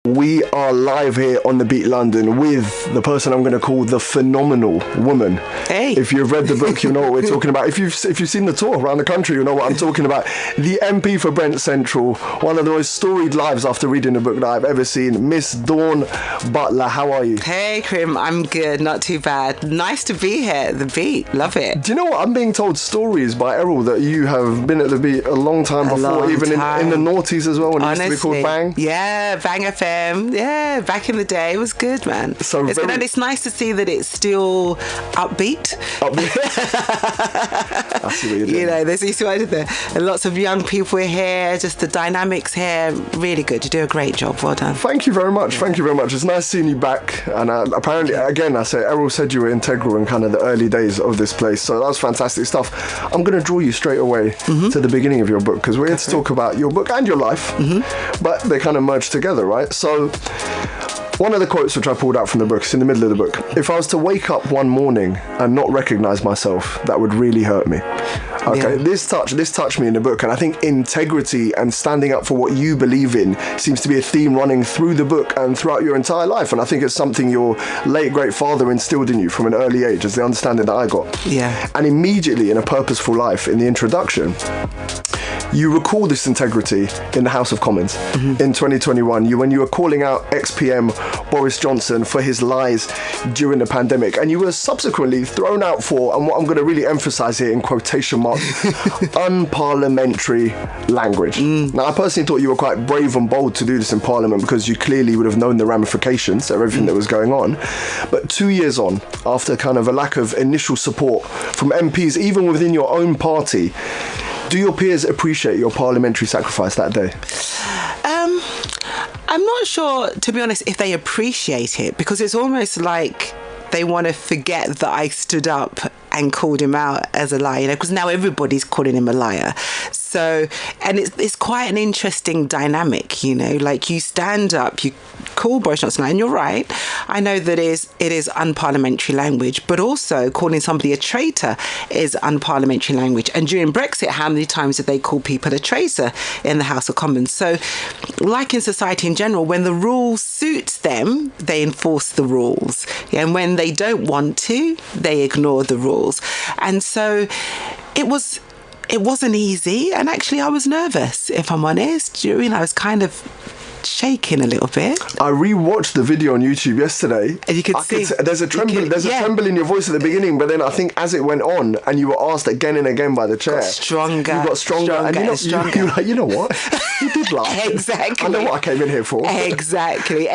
We are live here on The Beat London with the person I'm going to call the phenomenal woman. Hey. If you've read the book, you know what we're talking about. If you've seen the tour around the country, you know what I'm talking about. The MP for Brent Central, one of the most storied lives after reading the book that I've ever seen. Miss Dawn Butler, how are you? Hey, Karim, I'm good, not too bad. Nice to be here at The Beat, love it. Do you know what? I'm being told stories by Errol that you have been at The Beat a long time before, even in the noughties as well, when it used to be called Bang. Yeah, Bang FM. Yeah, back in the day, it was good, man. So and it's nice to see that it's still upbeat. I see what you're doing. You know, there's there. And lots of young people here, just the dynamics here, really good. You do a great job. Well done. Thank you very much. Thank you very much. It's nice seeing you back. And apparently, again, Errol said you were integral in kind of the early days of this place. So that was fantastic stuff. I'm going to draw you straight away to the beginning of your book, because we're here to talk about your book and your life, but they kind of merge together, right? So one of the quotes which I pulled out from the book, it's in the middle of the book. If I was to wake up one morning and not recognise myself, that would really hurt me. Okay, yeah. This touched me in the book, and I think integrity and standing up for what you believe in seems to be a theme running through the book and throughout your entire life. And I think it's something your late great father instilled in you from an early age, as the understanding that I got. Yeah. And immediately in A Purposeful Life, in the introduction, you recall this integrity in the House of Commons in 2021, when you were calling out ex-PM Boris Johnson for his lies during the pandemic, and you were subsequently thrown out for, and what I'm going to really emphasise here in quotation marks, unparliamentary language. Now, I personally thought you were quite brave and bold to do this in Parliament, because you clearly would have known the ramifications of everything that was going on. But 2 years on, after kind of a lack of initial support from MPs, even within your own party, do your peers appreciate your parliamentary sacrifice that day? I'm not sure, to be honest, if they appreciate it, because it's almost like they want to forget that I stood up and called him out as a liar, because now everybody's calling him a liar. So, and it's quite an interesting dynamic, like you stand up, you call Boris Johnson, and you're right, I know that it is unparliamentary language, but also calling somebody a traitor is unparliamentary language. And during Brexit, how many times did they call people a traitor in the House of Commons? So, like in society in general, when the rules suit them, they enforce the rules. And when they don't want to, they ignore the rules. And so it wasn't easy, and actually I was nervous, if I'm honest. I was kind of shaking a little bit. I rewatched the video on YouTube yesterday, and you could see there's a tremble in your voice at the beginning, but then I think as it went on and you were asked again and again by the chair, you got stronger, and you know what, you did laugh. Exactly. I know what I came in here for. Exactly.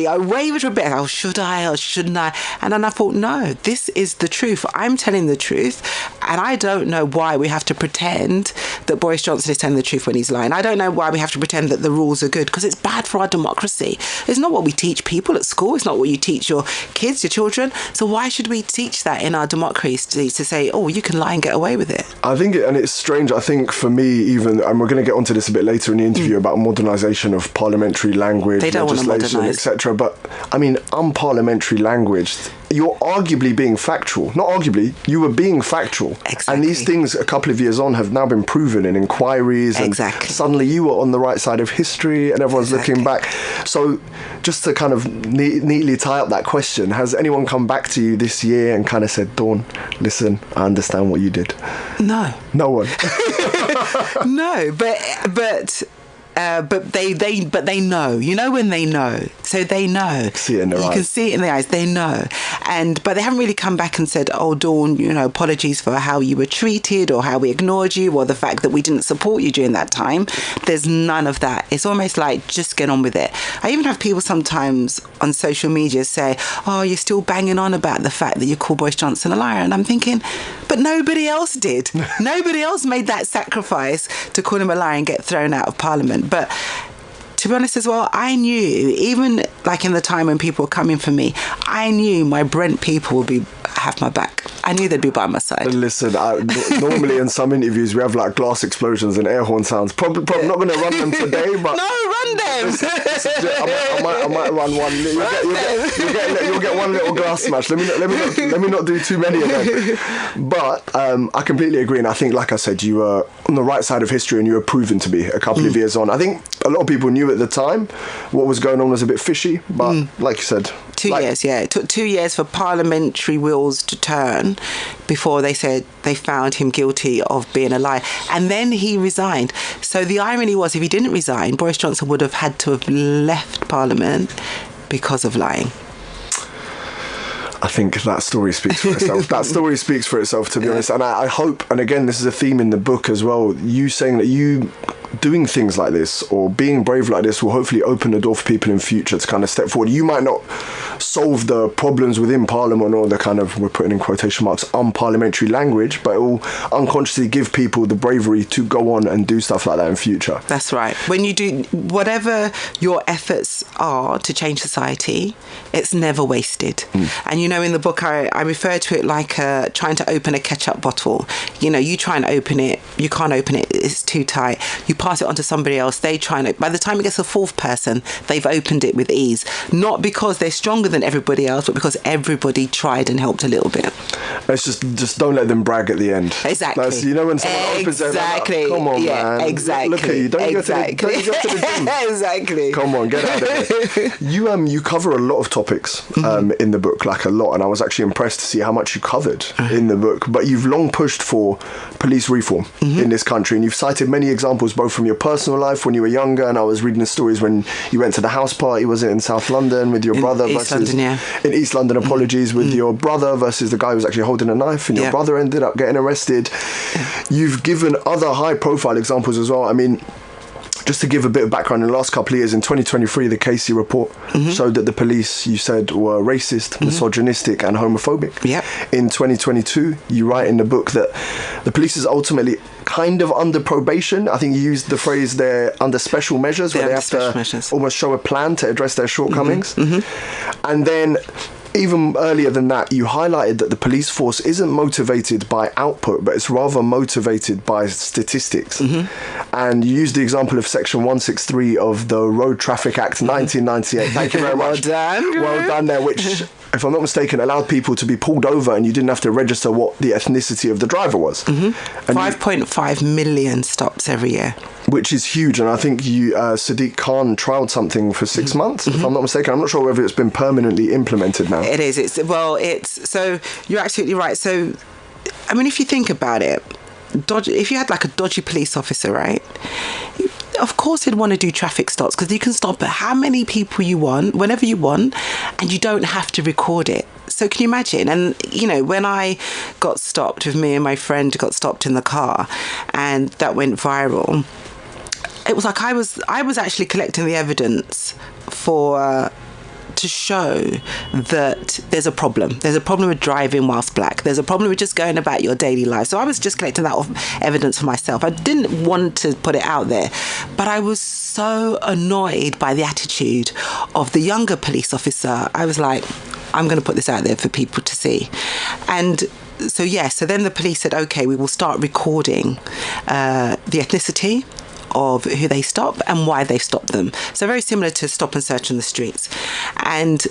I wavered a bit. Should I or shouldn't I? And then I thought, no, this is the truth. I'm telling the truth, and I don't know why we have to pretend that Boris Johnson is telling the truth when he's lying. I don't know why we have to pretend that the rules are good, because it's bad for our democracy. It's not what we teach people at school. It's not what you teach your kids, your children. So why should we teach that in our democracy, to say, oh, you can lie and get away with it? I think, and it's strange, I think for me even, and we're going to get onto this a bit later in the interview about modernisation of parliamentary language, legislation, etc. But I mean, unparliamentary language, you're arguably being factual. Not arguably, you were being factual. Exactly. And these things a couple of years on have now been proven in inquiries. And suddenly you were on the right side of history and everyone's looking back. So just to kind of neatly tie up that question, has anyone come back to you this year and kind of said, Dawn, listen, I understand what you did? No. No one? No, but they know. When they know. So they know. See it in their eyes. You can see it in their eyes. They know. But they haven't really come back and said, oh, Dawn, apologies for how you were treated or how we ignored you or the fact that we didn't support you during that time. There's none of that. It's almost like, just get on with it. I even have people sometimes on social media say, oh, you're still banging on about the fact that you call Boris Johnson a liar. And I'm thinking, but nobody else did. Nobody else made that sacrifice to call him a liar and get thrown out of Parliament. But to be honest as well, I knew, even like in the time when people were coming for me, I knew my Brent people would have my back. I knew they'd be by my side. Listen, normally in some interviews we have like glass explosions and air horn sounds. Probably not going to run them today, but no, run them. I might run one. You'll get one little glass smash. Let me not do too many of them. But I completely agree, and I think, like I said, you were on the right side of history, and you were proven to be a couple of years on. I think a lot of people knew at the time what was going on was a bit fishy, but like you said, 2 years. Yeah, it took 2 years for parliamentary wheels to turn before they said they found him guilty of being a liar, and then he resigned. So the irony was, if he didn't resign, Boris Johnson would have had to have left Parliament because of lying. I think that story speaks for itself. That story speaks for itself, to be honest. And I hope, and again, this is a theme in the book as well, you saying that you doing things like this or being brave like this will hopefully open the door for people in future to kind of step forward. You might not solve the problems within Parliament or the kind of, we're putting in quotation marks, unparliamentary language, but it will unconsciously give people the bravery to go on and do stuff like that in future. That's right. When you do whatever your efforts are to change society, it's never wasted. And you know, in the book I refer to it like trying to open a ketchup bottle. You know, you try and open it, you can't open it, it's too tight. You pass it on to somebody else, they try and by the time it gets to the fourth person, they've opened it with ease. Not because they're stronger than everybody else, but because everybody tried and helped a little bit. It's just don't let them brag at the end. Exactly. That's, you know, when someone opens their mouth, come on, man. Exactly. Look at you. Don't go to the gym. Exactly. Come on, get out of here. You cover a lot of topics in the book, like a lot, and I was actually impressed to see how much you covered in the book. But you've long pushed for police reform in this country, and you've cited many examples both from your personal life when you were younger, and I was reading the stories when you went to the house party, was it in South London with your brother versus in East London, apologies, with your brother versus the guy who was actually holding a knife, and your brother ended up getting arrested. You've given other high profile examples as well. I mean, just to give a bit of background, in the last couple of years, in 2023, the Casey report showed that the police, you said, were racist, misogynistic and homophobic. In 2022, you write in the book that the police is ultimately kind of under probation. I think you used the phrase they're under special measures, where they have to almost show a plan to address their shortcomings. And then even earlier than that, you highlighted that the police force isn't motivated by output, but it's rather motivated by statistics. And you used the example of Section 163 of the Road Traffic Act 1998. Thank you very much. Well done there, which, if I'm not mistaken, allowed people to be pulled over and you didn't have to register what the ethnicity of the driver was. 5.5 million stops every year. Which is huge, and I think Sadiq Khan trialled something for 6 months, if I'm not mistaken. I'm not sure whether it's been permanently implemented now. It is. So you're absolutely right. So, I mean, if you think about it, if you had like a dodgy police officer, right? Of course he'd want to do traffic stops because you can stop at how many people you want, whenever you want, and you don't have to record it. So can you imagine? And, you know, when I got stopped, with me and my friend got stopped in the car, and that went viral, it was like I was actually collecting the evidence to show that there's a problem. There's a problem with driving whilst black. There's a problem with just going about your daily life. So I was just collecting that evidence for myself. I didn't want to put it out there, but I was so annoyed by the attitude of the younger police officer. I was like, I'm going to put this out there for people to see. And so then the police said, okay, we will start recording the ethnicity of who they stop and why they stopped them. So very similar to stop and search on the streets. And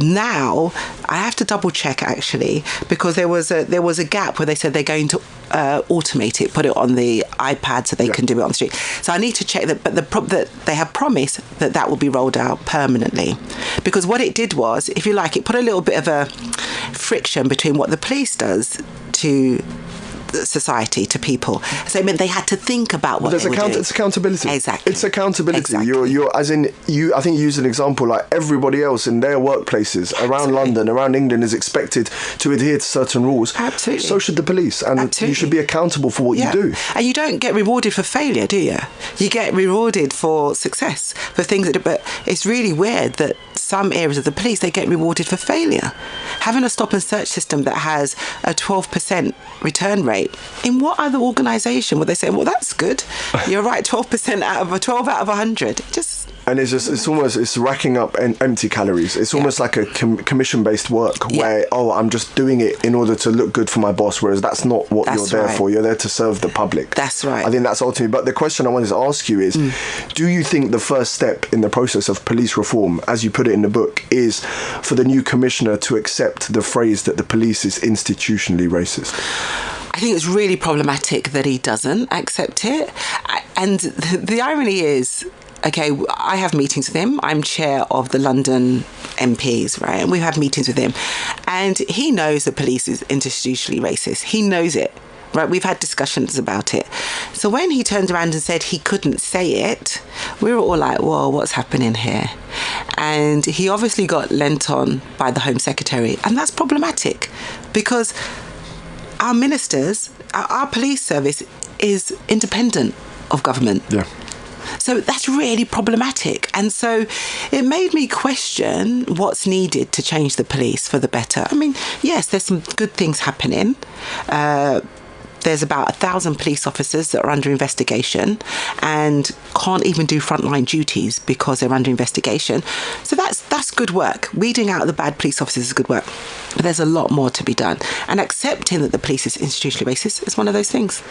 now I have to double check actually, because there was a gap where they said they're going to automate it, put it on the iPad so they can do it on the street. So I need to check that, but that they have promised that will be rolled out permanently, because what it did was, if you like, it put a little bit of a friction between what the police does to society, to people. So it meant they had to think about what they were doing. It's accountability. Exactly. It's accountability. Exactly. You're as in you. I think you use an example like everybody else in their workplaces around London, around England, is expected to adhere to certain rules. Absolutely. So should the police, and you should be accountable for what you do. And you don't get rewarded for failure, do you? You get rewarded for success, for things that. But it's really weird that some areas of the police, they get rewarded for failure. Having a stop and search system that has a 12% return rate, in what other organisation would they say, well, that's good, you're right, 12% out of 12 out of 100? And it's racking up empty calories. It's almost like a commission-based work where, I'm just doing it in order to look good for my boss, whereas that's not what you're there for. You're there to serve the public. That's right. I think that's ultimately. But the question I wanted to ask you is, do you think the first step in the process of police reform, as you put it in the book, is for the new commissioner to accept the phrase that the police is institutionally racist? I think it's really problematic that he doesn't accept it. And the irony is, okay, I have meetings with him. I'm chair of the London MPs, right? And we have meetings with him. And he knows the police is institutionally racist. He knows it, right? We've had discussions about it. So when he turned around and said he couldn't say it, we were all like, whoa, what's happening here? And he obviously got lent on by the Home Secretary. And that's problematic because our ministers, our police service is independent of government. Yeah. So that's really problematic. And so it made me question what's needed to change the police for the better. I mean, yes, there's some good things happening. There's about 1,000 police officers that are under investigation and can't even do frontline duties because they're under investigation. So that's good work. Weeding out the bad police officers is good work. But there's a lot more to be done. And accepting that the police is institutionally racist is one of those things.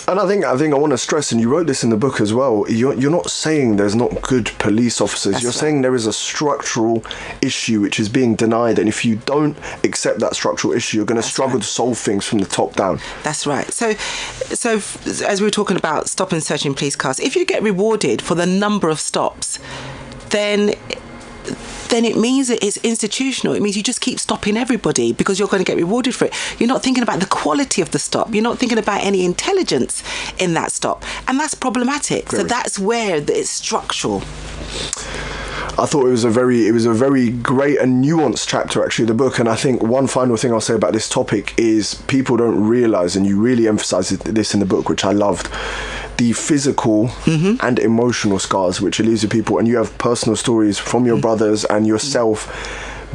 And I think I want to stress, and you wrote this in the book as well, you're not saying there's not good police officers. You're saying there is a structural issue which is being denied. And if you don't accept that structural issue, you're going to struggle to solve things from the top down. That's right. So as we were talking about stop and search in police cars, if you get rewarded for the number of stops, then it means that it's institutional. It means you just keep stopping everybody because you're going to get rewarded for it. You're not thinking about the quality of the stop. You're not thinking about any intelligence in that stop. And that's problematic. So that's where it's structural. I thought it was a very great and nuanced chapter, actually, the book. And I think one final thing I'll say about this topic is people don't realise, and you really emphasise this in the book, which I loved, the physical and emotional scars which it leaves with people. And you have personal stories from your brothers and yourself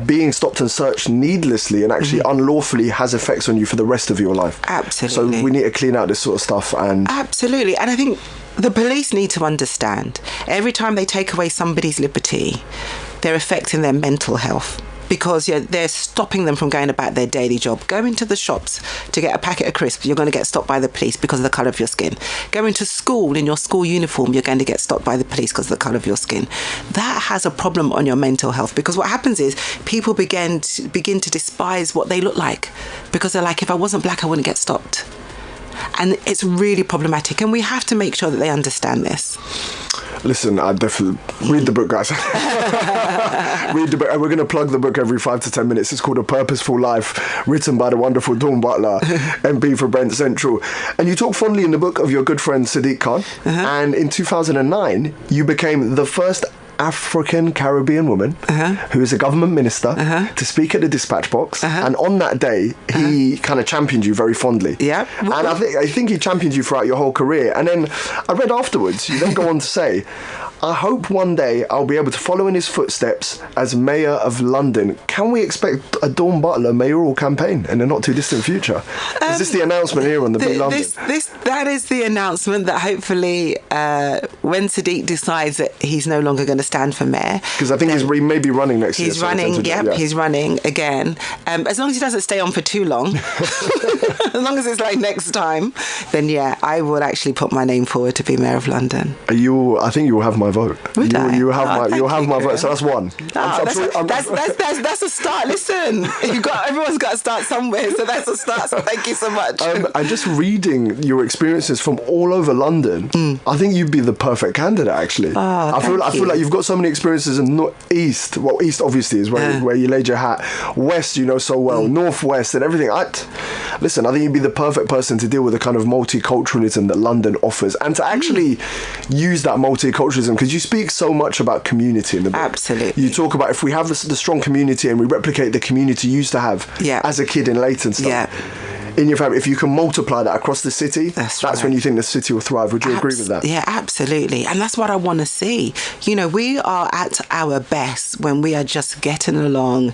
being stopped and searched needlessly and actually unlawfully has effects on you for the rest of your life. Absolutely. So we need to clean out this sort of stuff. And absolutely. And I think the police need to understand every time they take away somebody's liberty, they're affecting their mental health. Because they're stopping them from going about their daily job. Going to the shops to get a packet of crisps, you're going to get stopped by the police because of the colour of your skin. Going to school in your school uniform, you're going to get stopped by the police because of the colour of your skin. That has a problem on your mental health, because what happens is people begin to despise what they look like, because they're like, if I wasn't black, I wouldn't get stopped. And it's really problematic, and we have to make sure that they understand this. Listen, I definitely read the book, guys. Read the book. And we're going to plug the book every 5 to 10 minutes. It's called A Purposeful Life, written by the wonderful Dawn Butler, MP for Brent Central. And you talk fondly in the book of your good friend Sadiq Khan. And in 2009, you became the first African Caribbean woman who is a government minister to speak at the dispatch box, and on that day he kind of championed you very fondly. And I think he championed you throughout your whole career. And then I read afterwards, you then go on to say, I hope one day I'll be able to follow in his footsteps as Mayor of London. Can we expect a Dawn Butler mayoral campaign in the not too distant future? Is this the announcement here on the Big London? That is the announcement that hopefully when Sadiq decides that he's no longer going to stand for mayor. Because I think he may be running next year. He's running, he's running again. As long as he doesn't stay on for too long, as long as it's like next time, then I would actually put my name forward to be Mayor of London. I think you will have my vote. You'll have my vote. So that's one. That's a start. Listen, everyone's got to start somewhere. So that's a start. So thank you so much. And just reading your experiences from all over London, I think you'd be the perfect candidate. Actually, I feel like you've got so many experiences in East. Well, East obviously is where you laid your hat. West, you know so well. Northwest and everything. Listen, I think you'd be the perfect person to deal with the kind of multiculturalism that London offers, and to actually use that multiculturalism, because you speak so much about community in the book. Absolutely. You talk about if we have the strong community and we replicate the community you used to have as a kid in Leytonstone. in your family, if you can multiply that across the city, that's right. when you think the city will thrive. Would you agree with that? Yeah, absolutely. And that's what I want to see. You know, we are at our best when we are just getting along,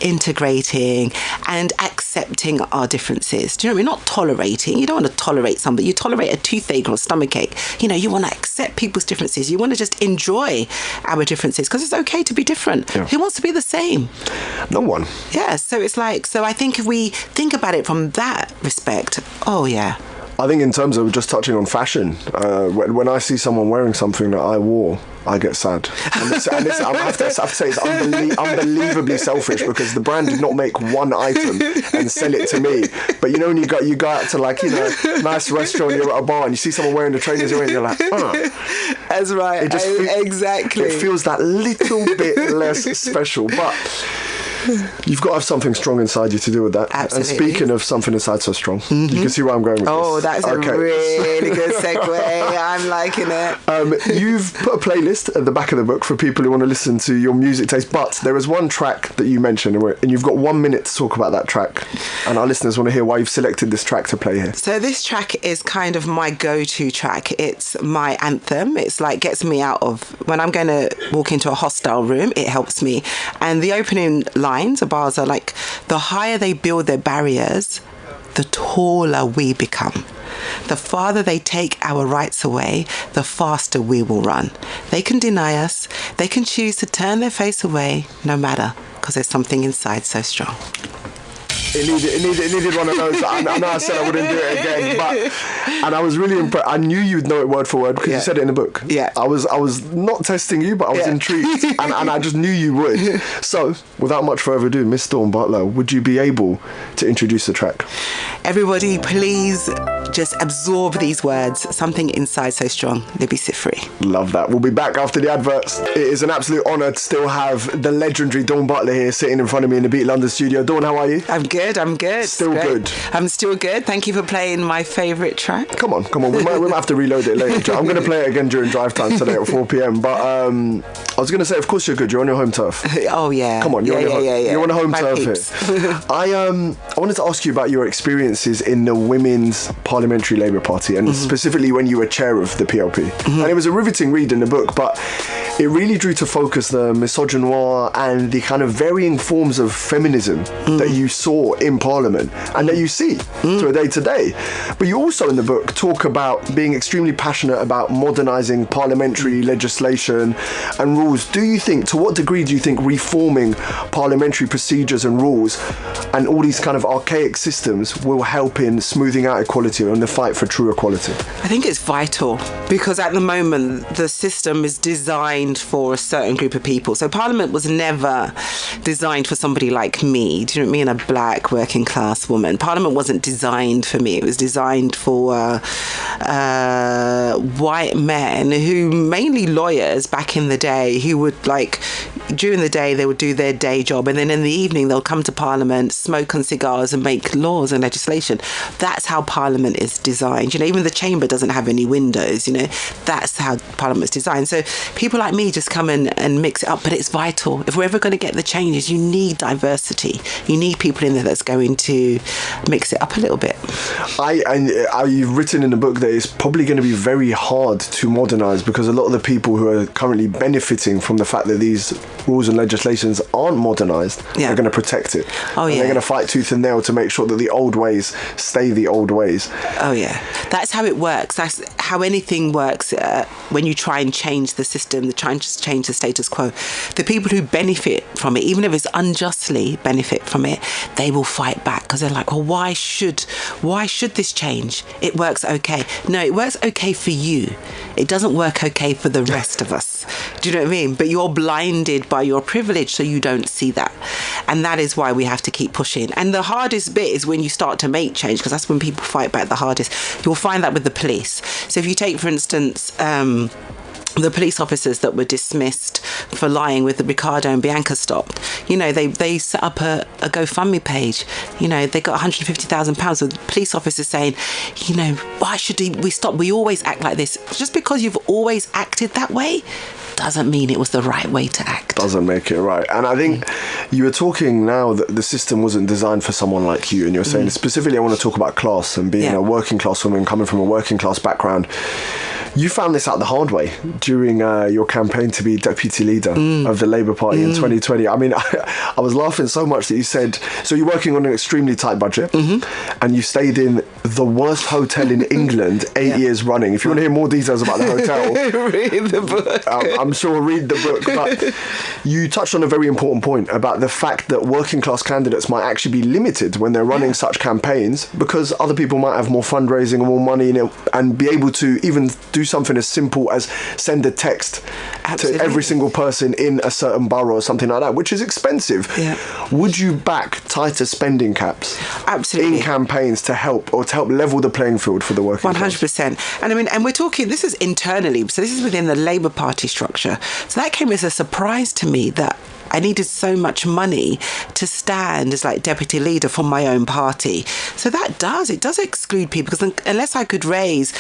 integrating and accepting our differences. Do you know what I mean? Not tolerating. You don't want to tolerate somebody. You tolerate a toothache or a stomachache. You know, you want to accept people's differences. You want to just enjoy our differences because it's okay to be different. Yeah. Who wants to be the same? No one. Yeah, so it's like, so I think if we think about it from that respect, oh yeah. I think in terms of just touching on fashion, when I see someone wearing something that I wore, I get sad. And this, I have to say it's unbelievably selfish because the brand did not make one item and sell it to me. But you know when you go out to like, you know, nice restaurant, you're at a bar and you see someone wearing the trainers you're in, you're like, oh. That's right. Exactly. It feels that little bit less special, but you've got to have something strong inside you to do with that. Absolutely. And speaking of something inside so strong, you can see where I'm going with this. Oh, that's a really good segue. I'm liking it. You've put a playlist at the back of the book for people who want to listen to your music taste, but there is one track that you mentioned, and you've got 1 minute to talk about that track. And our listeners want to hear why you've selected this track to play here. So this track is kind of my go-to track. It's my anthem. It's like gets me out of, when I'm going to walk into a hostile room, it helps me. And the opening lines or bars are like, the higher they build their barriers, the taller we become. The farther they take our rights away, the faster we will run. They can deny us. They can choose to turn their face away, no matter, because there's something inside so strong. It needed one of those. I know I said I wouldn't do it again, and I was really impressed. I knew you'd know it word for word because you said it in the book. Yeah. I was not testing you, but I was intrigued, and I just knew you would. So, without much further ado, Miss Dawn Butler, would you be able to introduce the track? Everybody, please just absorb these words. Something inside so strong. Libby Sifri. Love that. We'll be back after the adverts. It is an absolute honour to still have the legendary Dawn Butler here sitting in front of me in the Beat London studio. Dawn, how are you? I'm good. Still good. I'm still good. Thank you for playing my favourite track. Come on. We might have to reload it later. I'm going to play it again during drive time today at 4 p.m. But I was going to say, of course you're good. You're on your home turf. Oh yeah. Come on, you're on a home my turf peeps. here. I wanted to ask you about your experiences in the Women's Parliamentary Labour Party, and specifically when you were chair of the PLP. And it was a riveting read in the book, but it really drew to focus the misogynoir and the kind of varying forms of feminism that you saw in Parliament and that you see to a day-to-day. But you also in the book talk about being extremely passionate about modernising parliamentary legislation and rules. To what degree do you think reforming parliamentary procedures and rules and all these kind of archaic systems will help in smoothing out equality and the fight for true equality? I think it's vital because at the moment the system is designed for a certain group of people. So Parliament was never designed for somebody like me. Do you know what I mean? A black working class woman. Parliament wasn't designed for me. It was designed for white men who, mainly lawyers back in the day, who would during the day they would do their day job and then in the evening they'll come to Parliament, smoke on cigars and make laws and legislation. That's how Parliament is designed. You know, even the chamber doesn't have any windows, you know. That's how Parliament's designed. So people like me just come in and mix it up, but it's vital. If we're ever going to get the changes, you need diversity. You need people in there that's going to mix it up a little bit. You've written in the book that it's probably going to be very hard to modernise because a lot of the people who are currently benefiting from the fact that these rules and legislations aren't modernised are going to protect it. Oh, yeah. They're going to fight tooth and nail to make sure that the old ways stay the old ways. Oh, yeah. That's how it works. That's how anything works when you try and change the system, try and just change the status quo. The people who benefit from it, even if it's unjustly benefit from it, they will fight back because they're like, well, why should this change? It works okay. No, it works okay for you. It doesn't work okay for the rest of us. Do you know what I mean? But you're blinded by your privilege, so you don't see that. And that is why we have to keep pushing. And the hardest bit is when you start to make change, because that's when people fight back the hardest. You'll find that with the police. So if you take, for instance, the police officers that were dismissed for lying with the Ricardo and Bianca stop, you know, they set up a GoFundMe page. You know, they got £150,000 with police officers saying, you know, why should we stop? We always act like this. Just because you've always acted that way doesn't mean it was the right way to act. Doesn't make it right. And I think you were talking now that the system wasn't designed for someone like you, and you're saying specifically I want to talk about class and being a working class woman coming from a working class background. You found this out the hard way during your campaign to be deputy leader of the Labour Party in 2020. I mean, I was laughing so much that you said, so you're working on an extremely tight budget and you stayed in the worst hotel in England 8 years running. If you want to hear more details about the hotel, read the book. I'm sure read the book. But you touched on a very important point about the fact that working class candidates might actually be limited when they're running such campaigns because other people might have more fundraising and more money in it and be able to even do something as simple as send a text to every single person in a certain borough or something like that, which is expensive. Would you back tighter spending caps in campaigns to help level the playing field for the working class? 100%. And I mean, and we're talking, this is internally, so this is within the Labour Party structure. So that came as a surprise to me that I needed so much money to stand as like deputy leader for my own party. So it does exclude people, because unless I could raise,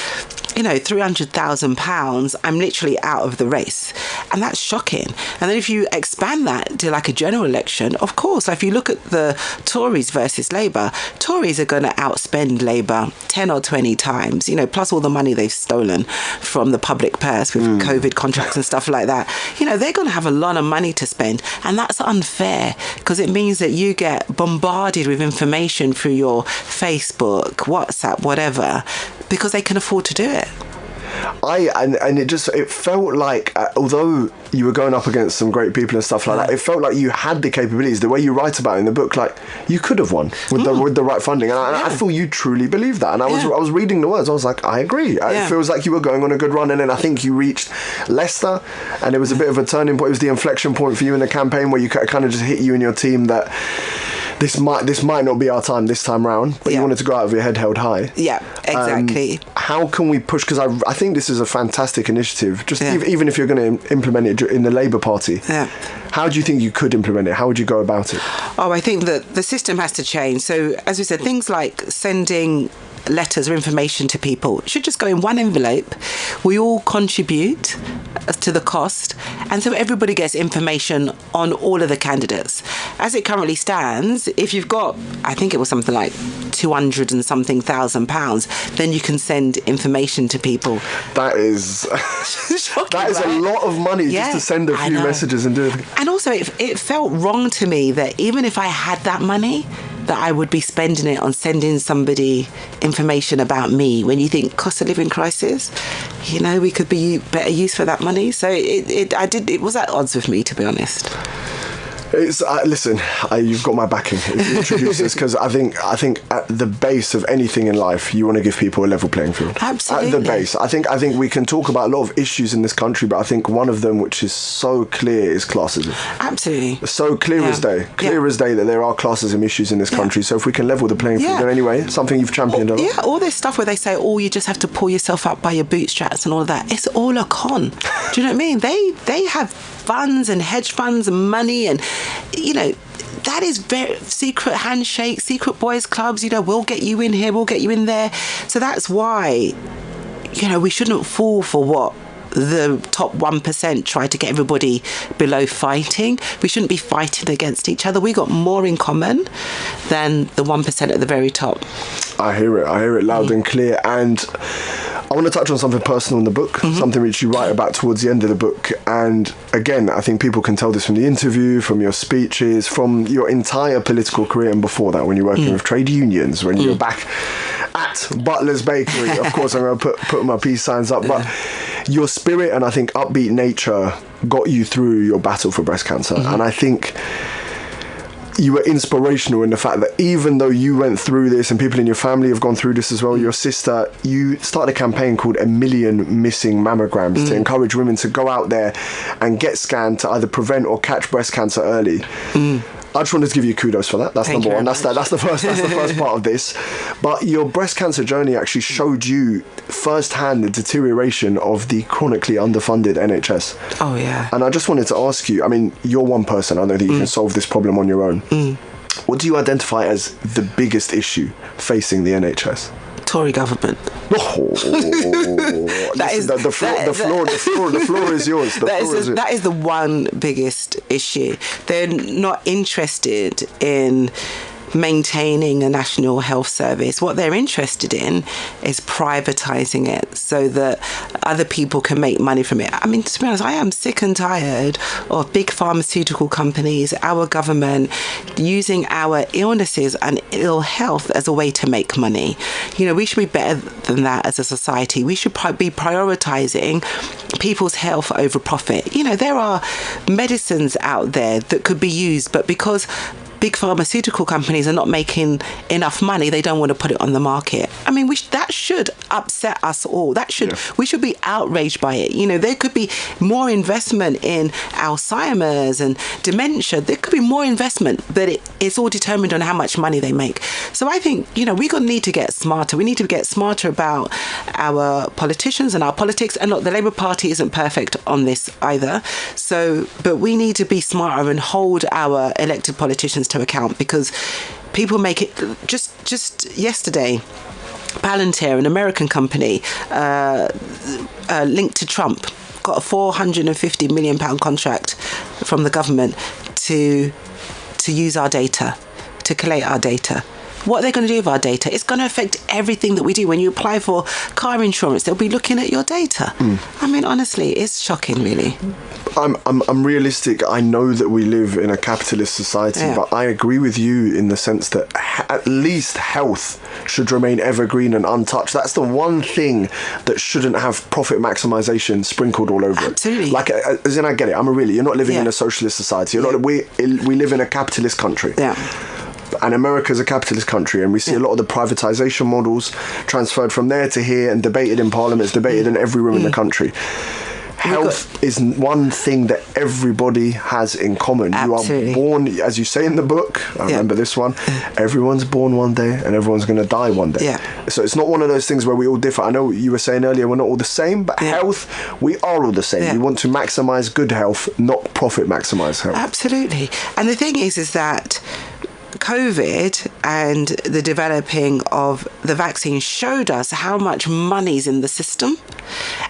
£300,000, I'm literally out of the race. And that's shocking. And then if you expand that to like a general election, of course, if you look at the Tories versus Labour, Tories are going to outspend Labour 10 or 20 times, plus all the money they've stolen from the public purse with COVID contracts and stuff like that. They're going to have a lot of money to spend. And that's unfair, because it means that you get bombarded with information through your Facebook, WhatsApp, whatever, because they can afford to do it. It felt like, although you were going up against some great people and stuff like that, it felt like you had the capabilities. The way you write about it in the book, like you could have won with the right funding, and I feel you truly believe that. And I was reading the words, I was like, I agree. It feels like you were going on a good run, and then I think you reached Leicester, and it was a bit of a turning point. It was the inflection point for you in the campaign where you kind of just hit you and your team that this might not be our time this time round, but you wanted to go out with your head held high. Yeah, exactly. How can we push? Because I think this is a fantastic initiative. Just even if you're going to implement it in the Labour Party, how do you think you could implement it? How would you go about it? Oh, I think that the system has to change. So, as we said, things like sending letters or information to people should just go in one envelope. We all contribute to the cost, and so everybody gets information on all of the candidates. As it currently stands, if you've got, I think it was something like 200 and something £1,000, then you can send information to people. That is shocking, that is a lot of money just to send a few messages and do it. And also it felt wrong to me that even if I had that money, that I would be spending it on sending somebody information about me, when you think cost of living crisis, we could be better use for that money. So it was at odds with me, to be honest. It's listen, you've got my backing if you introduce this, because I think at the base of anything in life, you want to give people a level playing field. Absolutely. At the base, I think we can talk about a lot of issues in this country, but I think one of them, which is so clear, is classism. Absolutely. So clear as day, as day that there are classism issues in this country. So if we can level the playing field in any way, something you've championed a lot. Yeah, all this stuff where they say, you just have to pull yourself up by your bootstraps and all of that. It's all a con. Do you know what I mean? They have funds and hedge funds and money, and that is very secret handshakes, secret boys clubs. We'll get you in here, we'll get you in there. So that's why we shouldn't fall for what the top 1% try to get everybody below fighting. We shouldn't be fighting against each other. We got more in common than the 1% at the very top. I hear it loud and clear. And I want to touch on something personal in the book, something which you write about towards the end of the book. And again, I think people can tell this from the interview, from your speeches, from your entire political career, and before that, when you're working with trade unions, when you're back at Butler's Bakery. Of course, I'm going to put my peace signs up. But your spirit and I think upbeat nature got you through your battle for breast cancer. And I think you were inspirational in the fact that even though you went through this, and people in your family have gone through this as well, your sister, you started a campaign called 1 Million Missing Mammograms to encourage women to go out there and get scanned to either prevent or catch breast cancer early. I just wanted to give you kudos for that. That's number one. That's the first part of this. But your breast cancer journey actually showed you firsthand the deterioration of the chronically underfunded NHS. Oh yeah. And I just wanted to ask you, I mean, you're one person. I don't think you can solve this problem on your own. What do you identify as the biggest issue facing the NHS? Tory government. The floor is yours. That is the one biggest issue. They're not interested in maintaining a national health service. What they're interested in is privatizing it so that other people can make money from it. I mean, to be honest, I am sick and tired of big pharmaceutical companies, our government, using our illnesses and ill health as a way to make money. You know, we should be better than that as a society. We should be prioritizing people's health over profit. You know, there are medicines out there that could be used, but because big pharmaceutical companies are not making enough money, they don't want to put it on the market. I mean, that should upset us all. We should be outraged by it. You know, there could be more investment in Alzheimer's and dementia. There could be more investment, but it's all determined on how much money they make. So I think, you know, we're going to need to get smarter. We need to get smarter about our politicians and our politics. And look, the Labour Party isn't perfect on this either. So, but we need to be smarter and hold our elected politicians to account, because people make it. Just yesterday, Palantir, an American company linked to Trump, got a £450 million contract from the government to use our data, to collate our data. What are they going to do with our data? It's going to affect everything that we do. When you apply for car insurance, they'll be looking at your data. I mean, honestly, it's shocking, really. I'm realistic. I know that we live in a capitalist society, but I agree with you in the sense that at least health should remain evergreen and untouched. That's the one thing that shouldn't have profit maximization sprinkled all over Absolutely. it. Like, as in, I get it. You're not living in a socialist society. We live in a capitalist country. Yeah. And America's a capitalist country, and we see a lot of the privatization models transferred from there to here and debated in parliaments, debated in every room in the country. Health is one thing that everybody has in common. Absolutely. You are born, as you say in the book, I remember this one, everyone's born one day and everyone's going to die one day. Yeah. So it's not one of those things where we all differ. I know you were saying earlier we're not all the same, but health, we are all the same. We want to maximise good health, not profit maximise health. Absolutely. And the thing is that COVID and the developing of the vaccine showed us how much money's in the system,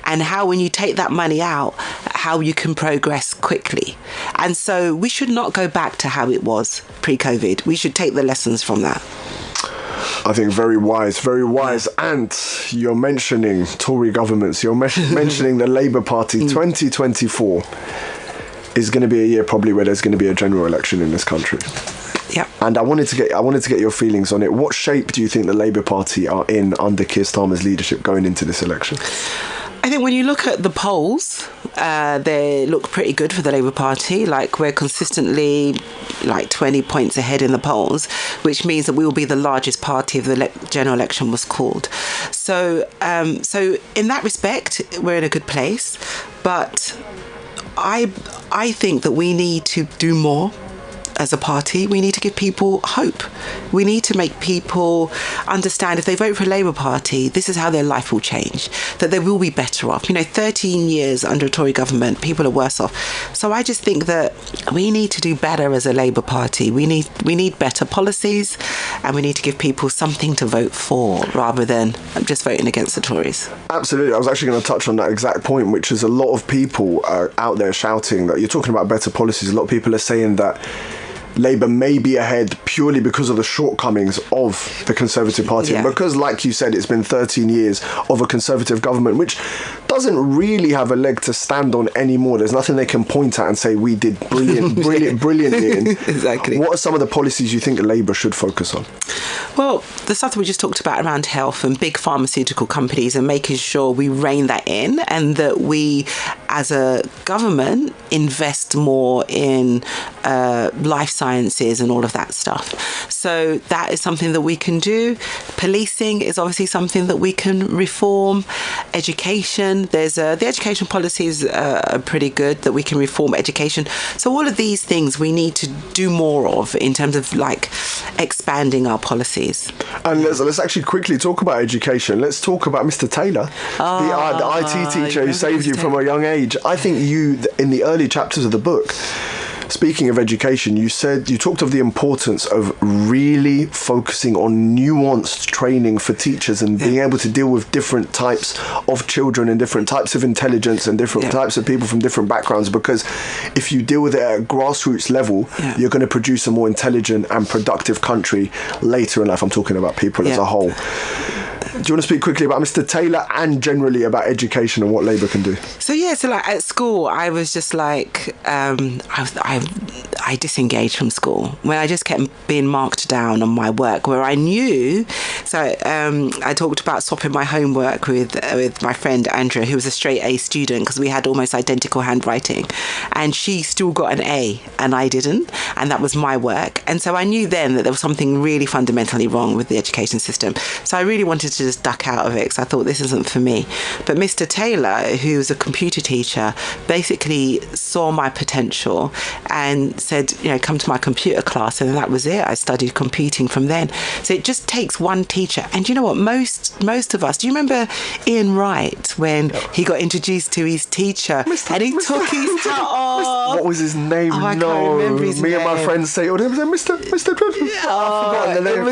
and how when you take that money out, how you can progress quickly. And so we should not go back to how it was pre-COVID. We should take the lessons from that. I think very wise, very wise. And you're mentioning Tory governments, you're mentioning the Labour Party. 2024 is going to be a year probably where there's going to be a general election in this country. Yep. And I wanted to get your feelings on it. What shape do you think the Labour Party are in under Keir Starmer's leadership going into this election? I think when you look at the polls, they look pretty good for the Labour Party. Like, we're consistently like 20 points ahead in the polls, which means that we will be the largest party if the general election was called. So in that respect, we're in a good place. But I think that we need to do more. As a party, we need to give people hope. We need to make people understand if they vote for a Labour Party, this is how their life will change, that they will be better off. You know, 13 years under a Tory government, people are worse off. So I just think that we need to do better as a Labour Party. We need better policies, and we need to give people something to vote for rather than just voting against the Tories. Absolutely. I was actually going to touch on that exact point, which is a lot of people are out there shouting that you're talking about better policies. A lot of people are saying that Labour may be ahead purely because of the shortcomings of the Conservative Party. And because, like you said, it's been 13 years of a Conservative government, which doesn't really have a leg to stand on anymore. There's nothing they can point at and say, we did brilliantly in. Exactly. What are some of the policies you think Labour should focus on? Well, the stuff that we just talked about around health and big pharmaceutical companies, and making sure we rein that in, and that we, as a government, invest more in life sciences and all of that stuff. So that is something that we can do. Policing is obviously something that we can reform. Education, the education policies are pretty good, that we can reform education. So all of these things we need to do more of in terms of like expanding our policies. And let's actually quickly talk about education. Let's talk about Mr. Taylor, the IT teacher who saved you from a young age. I think you, in the early chapters of the book, speaking of education, you talked of the importance of really focusing on nuanced training for teachers and being able to deal with different types of children and different types of intelligence and different types of people from different backgrounds, because if you deal with it at a grassroots level, you're going to produce a more intelligent and productive country later in life. I'm talking about people as a whole. Do you want to speak quickly about Mr. Taylor and generally about education and what Labour can do? So like at school, I was just like, I disengaged from school when I just kept being marked down on my work where I knew. So I talked about swapping my homework with my friend Andrea, who was a straight A student, because we had almost identical handwriting, and she still got an A and I didn't, and that was my work. And so I knew then that there was something really fundamentally wrong with the education system. So I really wanted to just duck out of it because I thought this isn't for me. But Mr. Taylor, who was a computer teacher, basically saw my potential and said, come to my computer class, and that was it. I studied computing from then. So it just takes one teacher. And you know what, most of us, do you remember Ian Wright when he got introduced to his teacher and he took his hat off? What was his name? I can't remember his name. And my friends say, Mr. I've forgotten the name.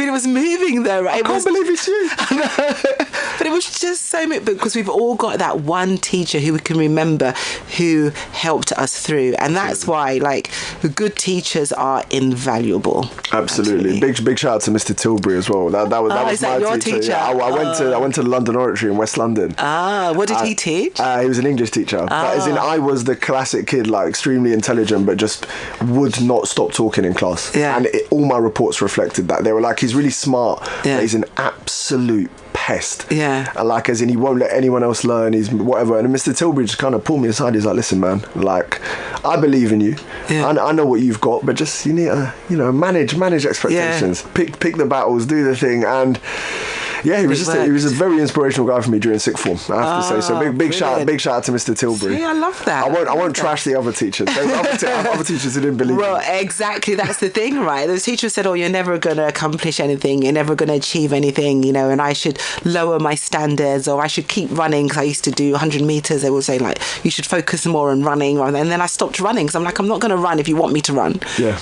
It was moving though, right? I can't believe it's you. But it was just so much, because we've all got that one teacher who we can remember who helped us through, and that's why good teachers are invaluable. Absolutely. Big shout out to Mr. Tilbury as well. That was my your teacher. Yeah, I went to the London Oratory in West London. What did he teach? He was an English teacher. But as in, I was the classic kid, extremely intelligent, but just would not stop talking in class. Yeah. And all my reports reflected that. They were like, he's really smart, but he's an absolute pest. Yeah. And as in, he won't let anyone else learn, he's whatever. And Mr. Tilbury just kind of pulled me aside. He's like, listen, man, I believe in you. Yeah. I know what you've got, but just you need to, manage expectations. Yeah. Pick the battles, do the thing. And yeah, he was a very inspirational guy for me during sixth form, I have to say. So big shout out to Mr. Tilbury. See, I love that. I won't trash the other teachers. Other teachers who didn't believe me. Well, exactly, that's the thing, right? Those teachers said, you're never going to accomplish anything, you're never going to achieve anything, and I should lower my standards, or I should keep running, because I used to do 100 metres. They would say, you should focus more on running. And then I stopped running, because I'm I'm not going to run if you want me to run. Yeah.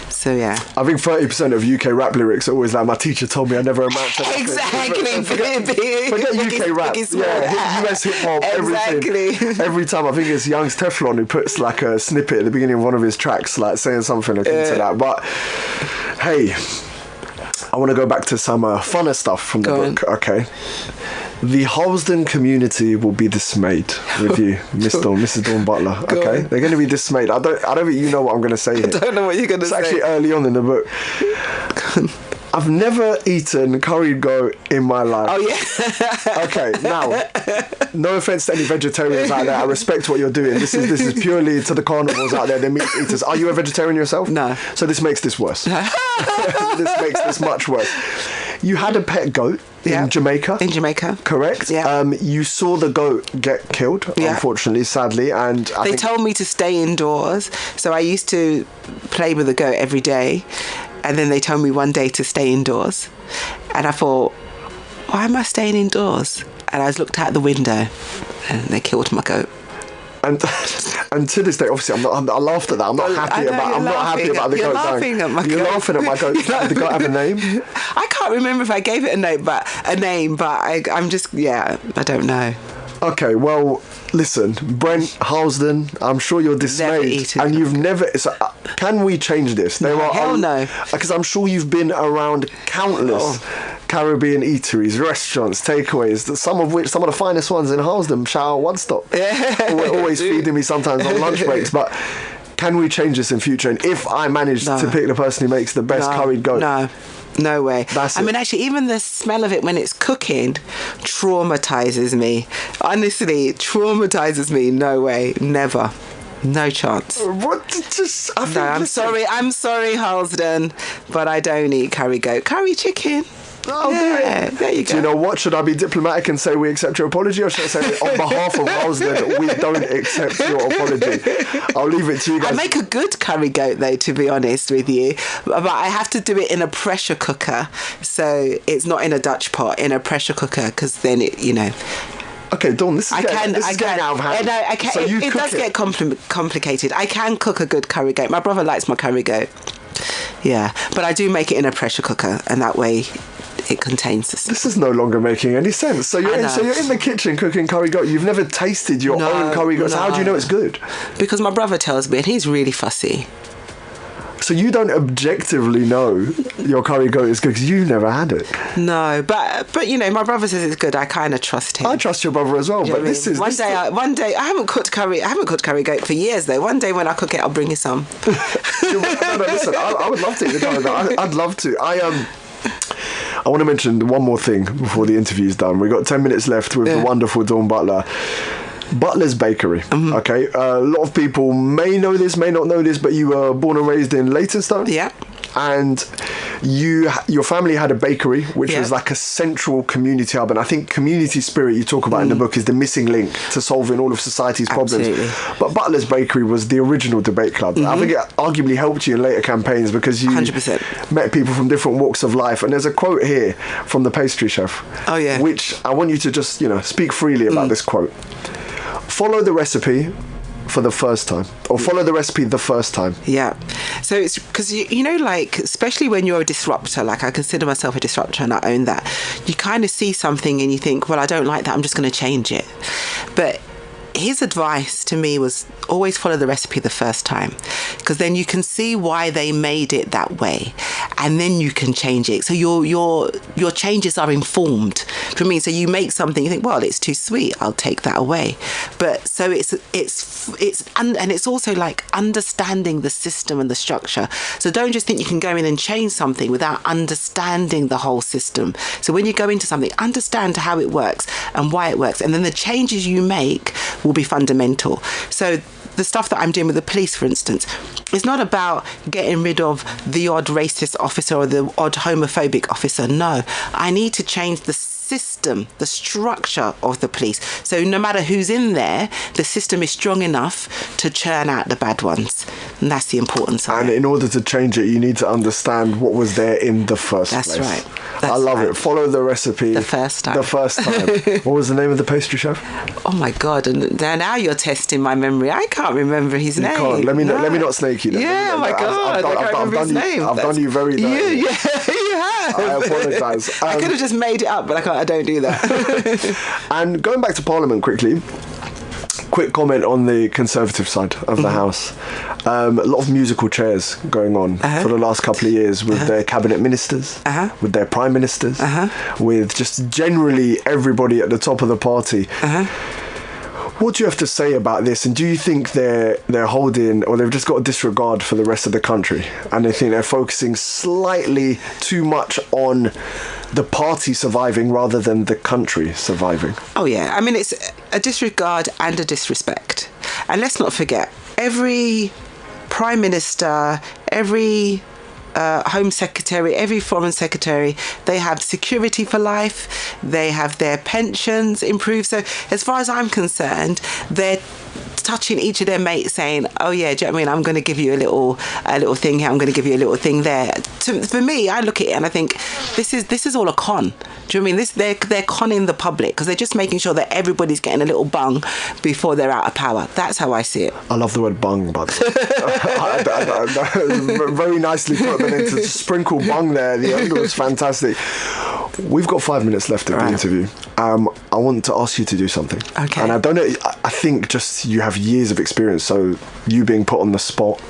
So, yeah. I think 30% of UK rap lyrics are always my teacher told me I never amount to nothing. Exactly. Forget UK rap. Yeah, US hip hop, everything. Every time, I think it's Young's Teflon who puts a snippet at the beginning of one of his tracks, saying something akin to that. But hey, I want to go back to some funner stuff from the book. Okay. The Harlesden community will be dismayed with you, Mrs. Dawn Butler. Okay, they're going to be dismayed. I don't think you know what I'm going to say here. I don't know what you're going to say. It's actually early on in the book. I've never eaten curried goat in my life. Oh, yeah. Okay, now, no offence to any vegetarians out there. I respect what you're doing. This is purely to the carnivores out there, the meat eaters. Are you a vegetarian yourself? No. So this makes this worse. This makes this much worse. You had a pet goat in Jamaica. In Jamaica. Correct? Yeah. You saw the goat get killed, unfortunately, sadly. And they told me to stay indoors. So I used to play with the goat every day. And then they told me one day to stay indoors. And I thought, why am I staying indoors? And I looked out the window and they killed my goat. And to this day, obviously, I laughed at that. I'm not happy about the goat dying. You're laughing at my goat. Did the goat have a name? I can't remember if I gave it a name, but I'm just, I don't know. Okay, well, listen, Brent, Harlesden, I'm sure you're dismayed. And you've never... So, can we change this? Hell no. Because I'm sure you've been around countless Caribbean eateries, restaurants, takeaways, some of the finest ones in Harlesden. Shout out One Stop. Always feeding me sometimes on lunch breaks. But can we change this in future? And if I manage to pick the person who makes the best curried goat... No way. Actually, even the smell of it when it's cooking traumatizes me. Honestly, traumatizes me. No way. Never. No chance. I'm sorry, Harlesden, but I don't eat curry goat. Curry chicken. Oh, there you go. Do you know what? Should I be diplomatic and say we accept your apology, or should I say on behalf of Harlesden we don't accept your apology? I'll leave it to you guys. I make a good curry goat though, to be honest with you, but I have to do it in a pressure cooker, so it's not in a Dutch pot, in a pressure cooker, because then it, Okay, Dawn, this is getting out of hand. No, I can. So It does get complicated. I can cook a good curry goat. My brother likes my curry goat. Yeah, but I do make it in a pressure cooker, and that way it contains the... This is no longer making any sense. So you're in the kitchen cooking curry goat. You've never tasted your own curry goat. So how do you know it's good? Because my brother tells me, and he's really fussy. So you don't objectively know your curry goat is good because you've never had it. No, but you know, my brother says it's good. I kind of trust him. I trust your brother as well. But this is one day. I haven't cooked curry goat for years though. One day when I cook it, I'll bring you some. No, listen. I would love to eat the curry goat. I'd love to. I want to mention one more thing before the interview's done. We've got 10 minutes left with the wonderful Dawn Butler. Butler's Bakery. Okay, a lot of people may know this, may not know this, but you were born and raised in Leytonstone. Yeah. And your family had a bakery, which was like a central community hub. And I think community spirit you talk about in the book is the missing link to solving all of society's problems. But Butler's Bakery was the original debate club. I think it arguably helped you in later campaigns because you 100%. met people from different walks of life. And there's a quote here from the pastry chef. Oh, yeah. Which I want you to just, speak freely about this quote. Follow the recipe for the first time, or follow the recipe the first time. Yeah. So it's because, like, especially when you're a disruptor, like I consider myself a disruptor and I own that, you kind of see something and you think, well, I don't like that, I'm just going to change it. But his advice to me was always follow the recipe the first time, because then you can see why they made it that way, and then you can change it. So your changes are informed. For me, so you make something, you think, well, it's too sweet, I'll take that away. But so and it's also like understanding the system and the structure. So don't just think you can go in and change something without understanding the whole system. So when you go into something, understand how it works and why it works, and then the changes you make will be fundamental. So the stuff that I'm doing with the police, for instance, is not about getting rid of the odd racist officer or the odd homophobic officer. No, I need to change the system, the structure of the police. So no matter who's in there, the system is strong enough to churn out the bad ones. And that's the importance of it. And in order to change it, you need to understand what was there in the first place. That's right. I love it. Follow the recipe. The first time. What was the name of the pastry chef? Oh my God! And now you're testing my memory. I can't remember his name. Can't. Let me not snake you. Yeah, my God! I can't remember his name. I've done you very dirty. Yeah, you have. I apologise. I could have just made it up, but I don't do that. And going back to Parliament quickly. Quick comment on the Conservative side of the House. A lot of musical chairs going on for the last couple of years with their cabinet ministers, with their prime ministers, with just generally everybody at the top of the party. What do you have to say about this? And do you think they're holding, or they've just got a disregard for the rest of the country, and they think they're focusing slightly too much on the party surviving rather than the country surviving? Oh yeah, I mean, it's a disregard and a disrespect. And let's not forget, every prime minister, every Home Secretary, every Foreign Secretary, they have security for life, they have their pensions improved. So as far as I'm concerned, they're touching each of their mates saying, oh yeah, do you know what I mean? I'm going to give you a little thing here, I'm going to give you a little thing there. For me, I look at it and I think this is all a con. Do you know what I mean? They're conning the public because they're just making sure that everybody's getting a little bung before they're out of power. That's how I see it. I love the word bung, but very nicely put. But then to sprinkle bung there, the end was fantastic. We've got 5 minutes left of the interview. I want to ask you to do something. Okay. And I don't know, I think just you have years of experience, so you being put on the spot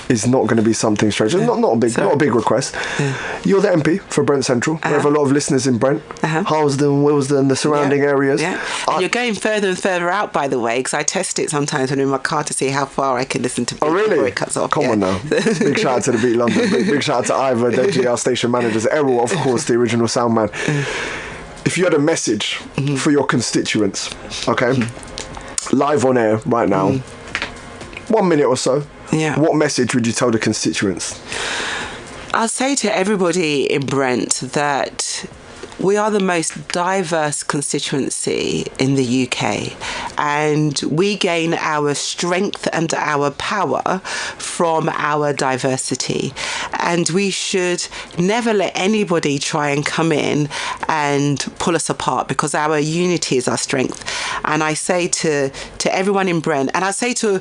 is not going to be something strange. Not a big request. You're the MP for Brent Central. We have a lot of listeners in Brent, Harlesden, Willesden, the surrounding areas. Yeah. And you're going further and further out, by the way, because I test it sometimes when I'm in my car to see how far I can listen to beat before it cuts off. Come on now. Big shout out to the Beat London. Big shout out to Ivor, the GR station managers, Errol, of course, the original sound man. If you had a message for your constituents, okay, live on air right now, 1 minute or so, what message would you tell the constituents? I'll say to everybody in Brent that we are the most diverse constituency in the UK, and we gain our strength and our power from our diversity. and we should never let anybody try and come in and pull us apart, because our unity is our strength. And I say to everyone in Brent, and I say to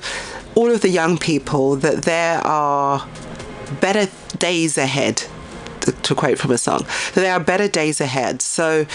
all of the young people, that there are better days ahead, to quote from a song, that there are better days ahead. So,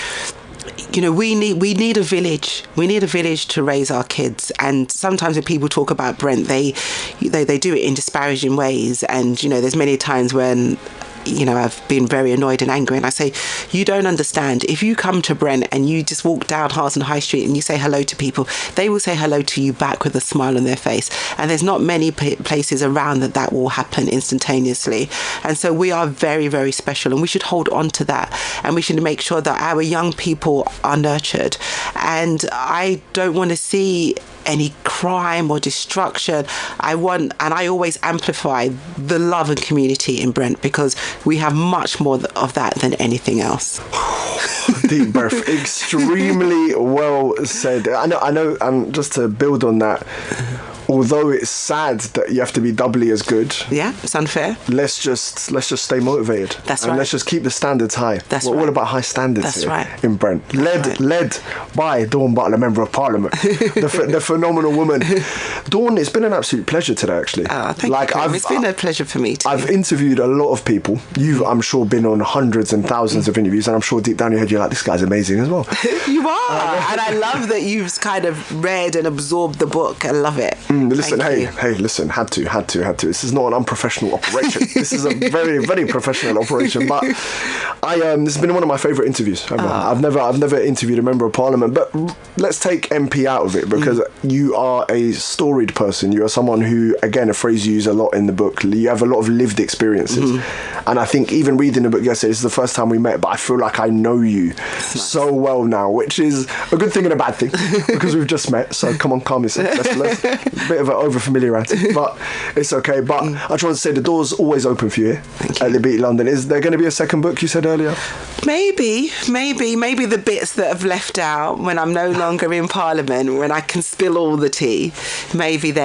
you know, we need a village. We need a village to raise our kids. And sometimes when people talk about Brent, they do it in disparaging ways. And, you know, there's many times when, you know, I've been very annoyed and angry, and I say, you don't understand. If you come to Brent and you just walk down Harsden High Street and you say hello to people, they will say hello to you back with a smile on their face. And there's not many places around that will happen instantaneously. And so we are very, very special, and we should hold on to that, and we should make sure that our young people are nurtured. And I don't want to see any crime or destruction. I always amplify the love and community in Brent, because we have much more of that than anything else. Deep breath. Extremely well said. I know, and just to build on that, although it's sad that you have to be doubly as good. Yeah, it's unfair. Let's just stay motivated. That's and right. Let's just keep the standards high. We're all about high standards. That's here right. In Brent. Led by Dawn Butler, Member of Parliament, the phenomenal woman. Dawn, it's been an absolute pleasure today, actually. Thank you. It's been a pleasure for me too. I've interviewed a lot of people. You've, I'm sure, been on hundreds and thousands of interviews, and I'm sure deep down your head you're like, this guy's amazing as well. You are. And I love that you've kind of read and absorbed the book. I love it. Listen, hey, listen, had to. This is not an unprofessional operation. This is a very, very professional operation. But this has been one of my favourite interviews ever. I've never interviewed a Member of Parliament, but let's take MP out of it, because you are a storied person. You are someone who, again, a phrase you use a lot in the book, you have a lot of lived experiences. And I think even reading the book yesterday, this is the first time we met, but I feel like I know you so well now, which is a good thing and a bad thing, because we've just met. So come on, calm yourself. Let's a bit of an over-familiarity, but it's okay. But I just want to say the door's always open for you at Liberty London. Is there going to be a second book, you said earlier? Maybe the bits that have left out when I'm no longer in Parliament, when I can spill all the tea, maybe then.